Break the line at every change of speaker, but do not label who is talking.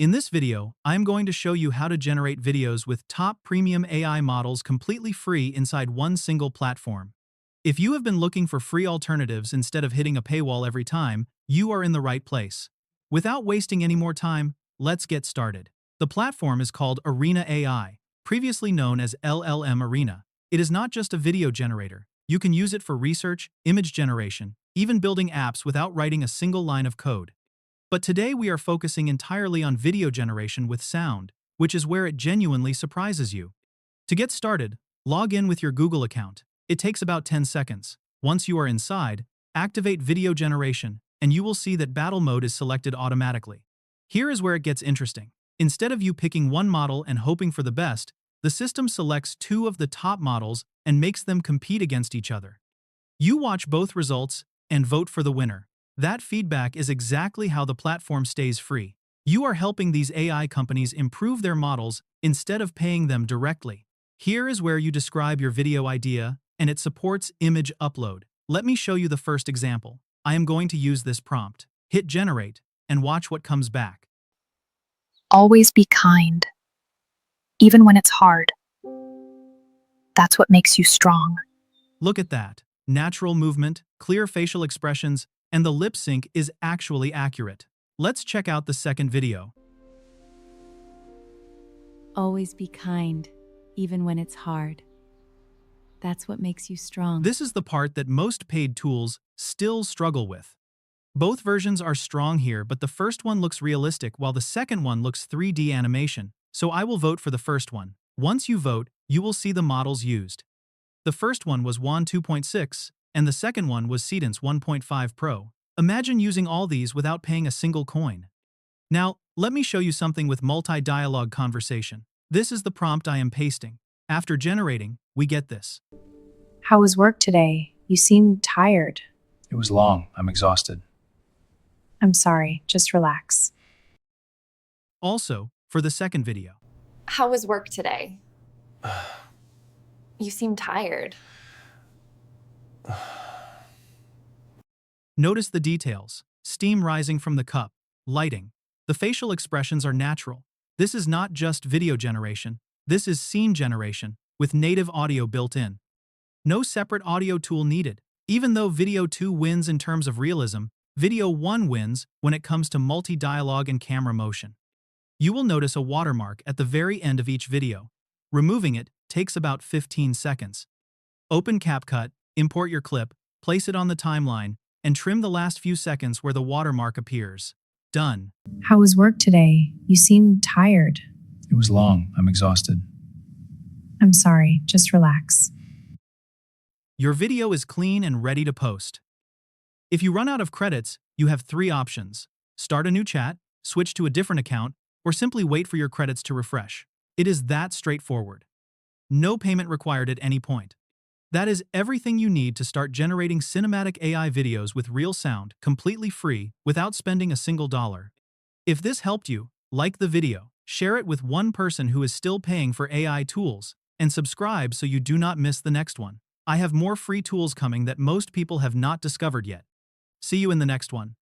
In this video, I'm going to show you how to generate videos with top premium AI models completely free inside one single platform. If you have been looking for free alternatives instead of hitting a paywall every time, you are in the right place. Without wasting any more time, let's get started. The platform is called Arena AI, previously known as LLM Arena. It is not just a video generator. You can use it for research, image generation, even building apps without writing a single line of code. But today we are focusing entirely on video generation with sound, which is where it genuinely surprises you. To get started, log in with your Google account. It takes about 10 seconds. Once you are inside, activate video generation, and you will see that battle mode is selected automatically. Here is where it gets interesting. Instead of you picking one model and hoping for the best, the system selects two of the top models and makes them compete against each other. You watch both results and vote for the winner. That feedback is exactly how the platform stays free. You are helping these AI companies improve their models instead of paying them directly. Here is where you describe your video idea, and it supports image upload. Let me show you the first example. I am going to use this prompt. Hit generate, and watch what comes back.
Always be kind, even when it's hard. That's what makes you strong.
Look at that. Natural movement, clear facial expressions, and the lip sync is actually accurate. Let's check out the second video.
Always be kind, even when it's hard. That's what makes you strong.
This is the part that most paid tools still struggle with. Both versions are strong here, but the first one looks realistic while the second one looks 3D animation, so I will vote for the first one. Once you vote, you will see the models used. The first one was WAN 2.6, and the second one was Cadence 1.5 Pro. Imagine using all these without paying a single coin. Now, let me show you something with multi-dialogue conversation. This is the prompt I am pasting. After generating, we get this.
How was work today? You seem tired.
It was long. I'm exhausted.
I'm sorry, just relax.
Also, for the second video.
How was work today? You seem tired.
Notice the details. Steam rising from the cup, lighting. The facial expressions are natural. This is not just video generation. This is scene generation, with native audio built in. No separate audio tool needed. Even though Video 2 wins in terms of realism, Video 1 wins when it comes to multi-dialogue and camera motion. You will notice a watermark at the very end of each video. Removing it takes about 15 seconds. Open CapCut, import your clip, place it on the timeline, and trim the last few seconds where the watermark appears. Done.
How was work today? You seem tired.
It was long. I'm exhausted.
I'm sorry, just relax.
Your video is clean and ready to post. If you run out of credits, you have three options. Start a new chat, switch to a different account, or simply wait for your credits to refresh. It is that straightforward. No payment required at any point. That is everything you need to start generating cinematic AI videos with real sound, completely free, without spending a single dollar. If this helped you, like the video, share it with one person who is still paying for AI tools, and subscribe so you do not miss the next one. I have more free tools coming that most people have not discovered yet. See you in the next one.